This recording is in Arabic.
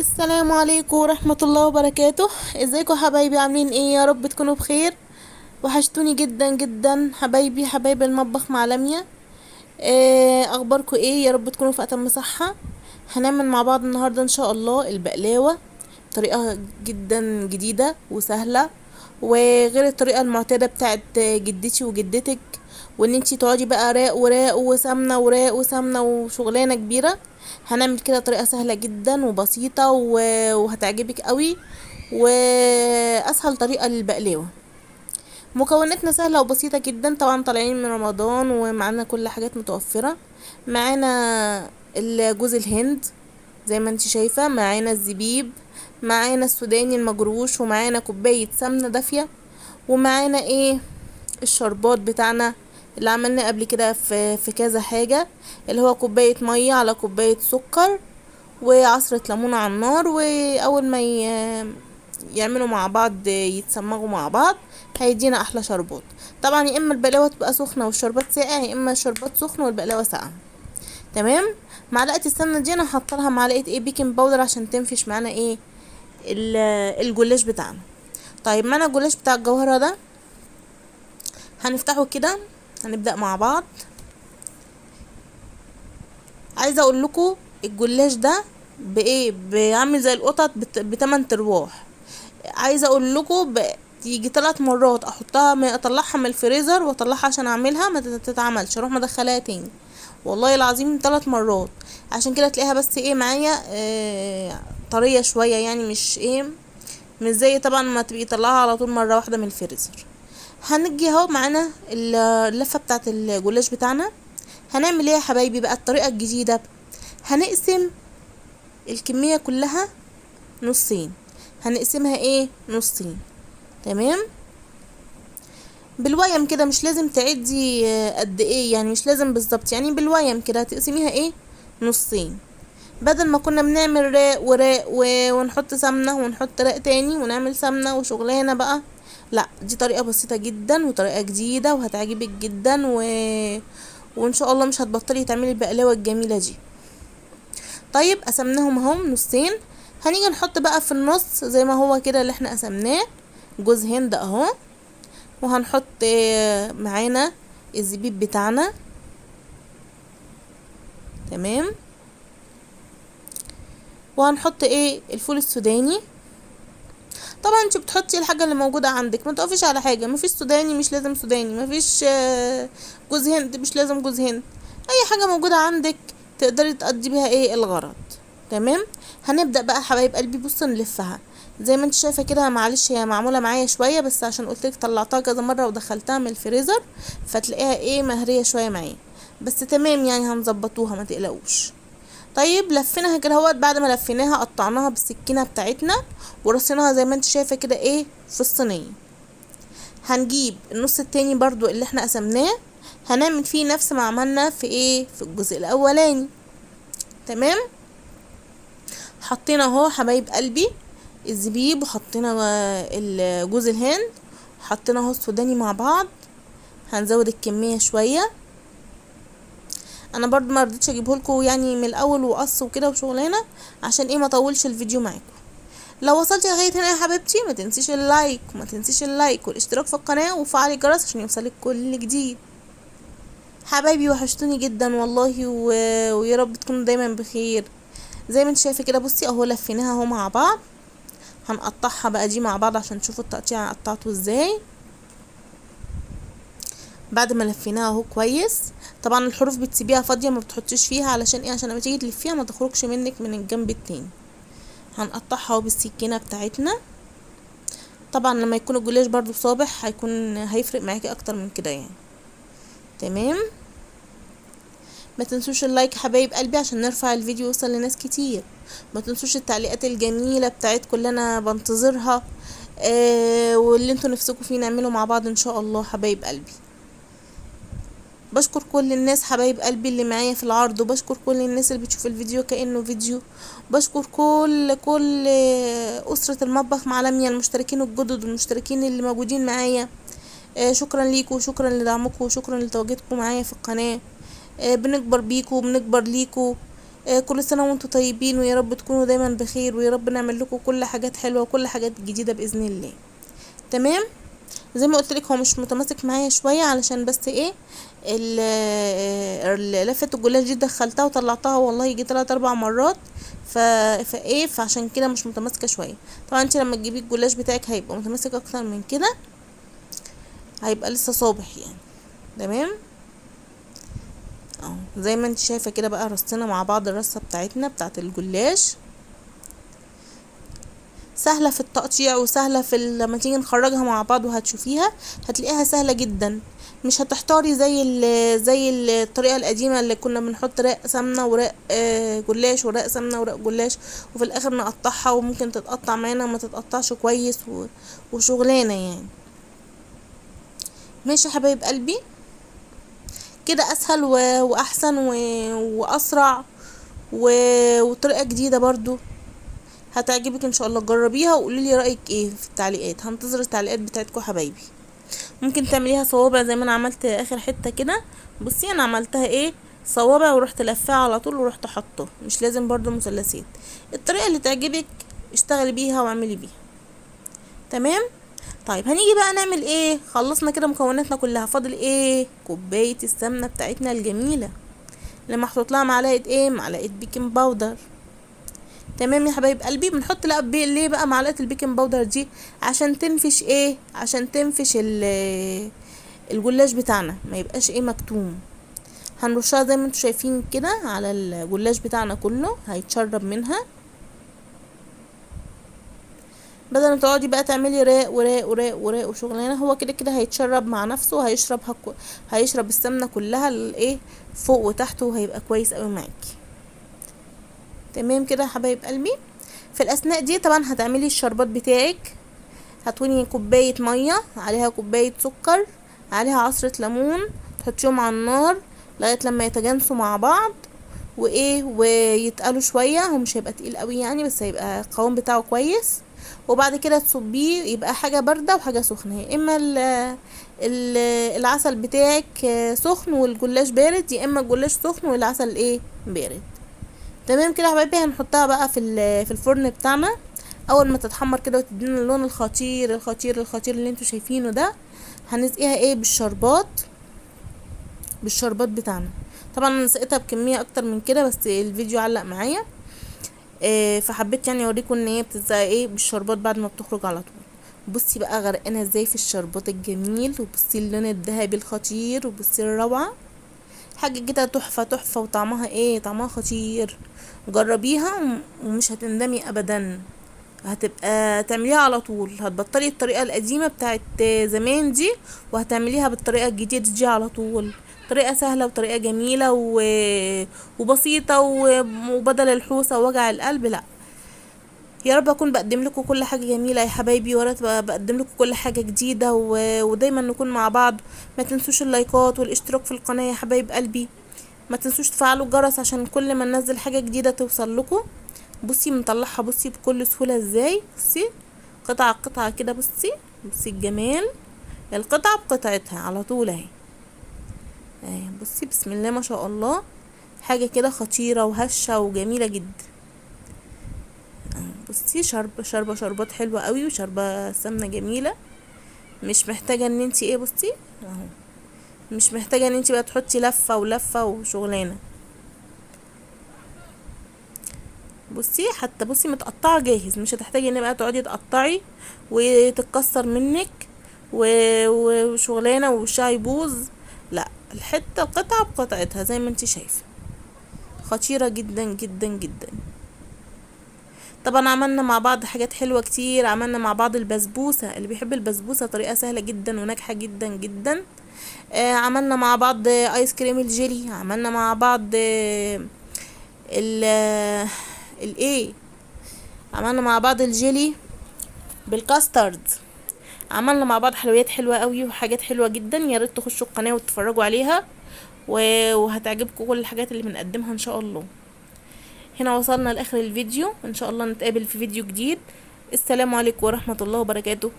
السلام عليكم ورحمة الله وبركاته. ازيكم حبايبي؟ عاملين ايه؟ يا رب تكونوا بخير. وحشتوني جدا جدا حبايبي، حبايب المطبخ مع لميا. اخباركم ايه؟ يا رب تكونوا في اتم صحة. هنعمل مع بعض النهاردة ان شاء الله البقلاوة طريقة جدا جديدة وسهلة، وغير الطريقة المعتادة بتاعت جدتي وجدتك، وان انتي تقعدي بقى راق وراق وسمنة وراق وسمنة وشغلانة كبيرة. هنعمل كده طريقة سهلة جدا وبسيطة وهتعجبك قوي، واسهل طريقة للبقلاوة. مكوناتنا سهلة وبسيطة جدا، طبعا طالعين من رمضان ومعانا كل حاجات متوفرة. معانا جوز الهند زي ما انت شايفة، معانا الزبيب، معانا السوداني المجروش، ومعانا كوباية سمنة دافية، ومعانا ايه؟ الشربات بتاعنا اللي عملنا قبل كده في كذا حاجة، اللي هو كوباية مية على كوباية سكر وعصرة ليمون على النار، واول ما يعملوا مع بعض يتسمغوا مع بعض هيدينا احلى شربات. طبعا يا اما البقلاوه تبقى سخنه والشربات ساقع، يا اما الشربات سخن والبقلاوه ساقعه. تمام. معلقه السمنه دي انا هحط لها معلقه ايه؟ بيكنج باودر عشان تنفش معانا ايه؟ الجلاش بتاعنا. طيب معانا الجلاش بتاع الجوهره ده، هنفتحه كده. هنبدا مع بعض. عايزه اقول لكم الجلاش ده بايه؟ بيعمل زي القطط بتمن ترواح. عايزه اقول لكم تيجي 3 مرات احطها اطلعها من الفريزر واطلعها عشان اعملها ما تتعملش، اروح مدخلاها تاني. والله العظيم 3 مرات. عشان كده تلاقيها بس ايه معايا طريه شويه، يعني مش ايه، مش زي طبعا ما تبقي طلعها على طول مره واحده من الفريزر. هنجي اهو معانا اللفه بتاعه الجلاش بتاعنا. هنعمل ايه يا حبايبي بقى؟ الطريقه الجديده، هنقسم الكميه كلها نصين. هنقسمها ايه؟ نصين. تمام. بالويم كده، مش لازم تعدي قد ايه، يعني مش لازم بالظبط، يعني بالويم كده هتقسميها ايه؟ نصين. بدل ما كنا بنعمل راق وراق ونحط سمنة ونحط راق تاني ونعمل سمنة وشغلانة بقى. لا، دي طريقة بسيطة جدا وطريقة جديدة وهتعجبك جدا وان شاء الله مش هتبطلي تعملي البقلاوة الجميلة دي. طيب قسمناهم اهم نصين. هنيجي نحط بقى في النص زي ما هو كده اللي احنا قسمناه جوز هند اهو، وهنحط معانا الزبيب بتاعنا. تمام. وهنحط ايه؟ الفول السوداني. طبعا انت بتحطي الحاجه اللي موجوده عندك، ما تقفيش على حاجه. مفيش سوداني مش لازم سوداني، مفيش جوز هند مش لازم جوز هند. اي حاجه موجوده عندك تقدري تقضي بيها ايه؟ الغرض. تمام. هنبدا بقى حبايب قلبي، بصوا نلفها زي ما انت شايفه كده. معلش هي معموله معايا شويه، بس عشان قلتلك طلعتها كذا مره ودخلتها من الفريزر، فتلاقيها ايه؟ مهريه شويه معايا، بس تمام يعني هنظبطوها ما تقلقوش. طيب لفيناها كده اهوت. بعد ما لفيناها قطعناها بالسكينه بتاعتنا ورصيناها زي ما انت شايفه كده ايه؟ في الصينيه. هنجيب النص التاني برضو اللي احنا قسمناه، هنعمل فيه نفس ما عملنا في ايه؟ في الجزء الاولاني. تمام. حطينا اهو حبايب قلبي الزبيب، وحطينا جوز الهند، حطينا اهو السوداني مع بعض. هنزود الكميه شويه. انا برضو ما رضيتش اجيبهولكوا يعني من الاول وقص وكده وشغلانه، عشان ايه؟ ما طولش الفيديو معاكم. لو وصلتي لغايه هنا يا حبيبتي ما تنسيش اللايك، وما تنسيش اللايك والاشتراك في القناه وفعلي الجرس عشان يوصلك كل جديد. حبايبي وحشتوني جدا والله ويا رب تكونوا دايما بخير. زي ما انت شايفه كده، بصي اهو لفيناها اهو مع بعض. هنقطعها بقى دي مع بعض عشان تشوفوا التقطيع قطعته ازاي. بعد ما لفيناها اهو كويس. طبعا الحروف بتسيبيها فاضيه، ما بتحطيش فيها علشان ايه؟ عشان لما تيجي تلفيها ما تخرجش منك من الجنب التاني. هنقطعها اهو بالسكينه بتاعتنا. طبعا لما يكون الجلاش برضو صابح هيفرق معاكي اكتر من كده يعني. تمام. ما تنسوش اللايك حبايب قلبي عشان نرفع الفيديو يوصل لناس كتير. ما تنسوش التعليقات الجميله بتاعتكم اللي انا بنتظرها، واللي انتوا نفسكم فيه نعمله مع بعض ان شاء الله حبايب قلبي. بشكر كل الناس حبايب قلبي اللي معايا في العرض، وبشكر كل الناس اللي بتشوف الفيديو كأنه فيديو. بشكر كل أسرة المطبخ مع لميا، المشتركين الجدد والمشتركين اللي موجودين معايا. شكرا ليكم وشكرا لدعمكم وشكرا لتواجدكم معايا في القناة. بنكبر بيكم وبنكبر ليكم. كل سنة وانتم طيبين، ويا رب تكونوا دايما بخير، ويا رب نعمل لكم كل حاجات حلوة وكل حاجات جديدة بإذن الله. تمام. زي ما قلت لك هو مش متماسك معايا شويه، علشان بس ايه لفه الجلاش دي دخلتها وطلعتها والله يجي 3 4 مرات. فعشان كده مش متماسكه شويه. طبعا انت لما تجيبي الجلاش بتاعك هيبقى متماسك اكتر من كده، هيبقى لسه صابح يعني. تمام. اهو زي ما انت شايفه كده بقى، رصينا مع بعض الرصه بتاعتنا بتاعت الجلاش. سهلة في التقطيع وسهلة لما تيجي نخرجها مع بعض، وهتشوفيها هتلاقيها سهلة جدا. مش هتحتاري زي الطريقة القديمة اللي كنا بنحط رق سمنة ورق جلاش ورق سمنة ورق جلاش، وفي الاخر نقطعها وممكن تتقطع معانا وما تتقطعش كويس وشغلانة يعني. ماشي يا حبايب قلبي، كده اسهل واحسن واسرع وطريقة جديدة برضو هتعجبك ان شاء الله. جربيها وقولي لي رايك ايه في التعليقات، هنتظر التعليقات بتاعتكم حبايبي. ممكن تعمليها صوابع زي ما انا عملت اخر حته كده. بصي انا عملتها ايه، صوابع ورحت لفاها على طول ورحت حاطه، مش لازم برضو مثلثات. الطريقه اللي تعجبك اشتغلي بيها واعملي بيها. تمام. طيب هنيجي بقى نعمل ايه، خلصنا كده مكوناتنا كلها، فاضل ايه، كوبايه السمنه بتاعتنا الجميله اللي محطوط لها معلقه ايه، معلقه بيكنج باودر. تمام يا حبايب قلبي. بنحط ليه بقى معلقه البيكنج باودر دي، عشان تنفش ايه، عشان تنفش الجلاش بتاعنا ما يبقاش ايه مكتوم. هنرشها زي ما انتم شايفين كده على الجلاش بتاعنا كله، هيتشرب منها بدل ما تقعدي بقى تعملي راق وراق وراق وراق وشغلانه. هو كده كده هيتشرب مع نفسه، وهيشربها هيشرب السمنه كلها الايه فوق وتحت، وهيبقى كويس قوي معاكي. تمام كده يا حبايب قلبي. في الاثناء دي طبعا هتعملي الشربات بتاعك. هتوني كوبايه ميه عليها كوبايه سكر عليها عصره ليمون، تحطيهم على النار لغايه لما يتجانسوا مع بعض ويتقلوا شويه. هو مش هيبقى تقيل قوي يعني، بس هيبقى القوام بتاعه كويس. وبعد كده تصبيه، يبقى حاجه بارده وحاجه سخنه، يا اما ال العسل بتاعك سخن والجلاش بارد، يا اما الجلاش سخن والعسل بارد. تمام كده يا حبايبي. هنحطها بقى في الفرن بتاعنا. اول ما تتحمر كده وتدينا اللون الخطير الخطير الخطير اللي انتوا شايفينه ده، هنسقيها بالشربات بتاعنا. طبعا انا سقيتها بكميه اكتر من كده، بس الفيديو علق معايا فحبيت يعني اوريكم ان هي بتتسقى بالشربات بعد ما بتخرج على طول. بصي بقى غرقانه ازاي في الشربات الجميل، وبصي اللون الذهبي الخطير، وبصي الروعه، حاجه كده تحفه تحفه، وطعمها طعمها خطير. جربيها ومش هتندمي ابدا. هتبقى تعمليها على طول، هتبطلي الطريقه القديمه بتاعت زمان دي، وهتعمليها بالطريقه الجديده دي على طول. طريقه سهله وطريقه جميله وبسيطه وبدل الحوسه ووجع القلب. لا، يا رب اكون بقدم لكم كل حاجه جميله يا حبايبي، ورا بقدم لكم كل حاجه جديده ودايما نكون مع بعض. ما تنسوش اللايكات والاشتراك في القناه يا حبايب قلبي. ما تنسوش تفعلوا الجرس عشان كل ما ننزل حاجه جديده توصل لكم. بصي مطلعها بصي بكل سهوله ازاي، بصي قطعه قطعه كده، بصي الجمال، القطعه بقطعتها على طول اهي. بصي بسم الله ما شاء الله، حاجه كده خطيره وهشه وجميله جدا. بصي شربات حلوه قوي، وشربه سمنه جميله. مش محتاجه ان انتي بصي اهو، مش محتاجه ان انتي بقى تحطي لفه ولفه وشغلانه. بصي حتى بصي متقطعه جاهز، مش هتحتاجي ان بقى تقعدي تقطعي وتتكسر منك وشغلانه ووشها يبوظ. لا، الحته القطعه بقطعتها زي ما انتي شايفه، خطيره جدا جدا جدا. طبعا عملنا مع بعض حاجات حلوه كتير. عملنا مع بعض البسبوسه، اللي بيحب البسبوسه طريقه سهله جدا وناجحه جدا جدا. عملنا مع بعض ايس كريم الجيلي. عملنا مع بعض عملنا مع بعض الجيلي بالكاسترد. عملنا مع بعض حلويات حلوه قوي وحاجات حلوه جدا. يا ريت تخشوا القناه وتتفرجوا عليها وهتعجبكم كل الحاجات اللي بنقدمها ان شاء الله. هنا وصلنا لاخر الفيديو، ان شاء الله نتقابل في فيديو جديد. السلام عليكم ورحمه الله وبركاته.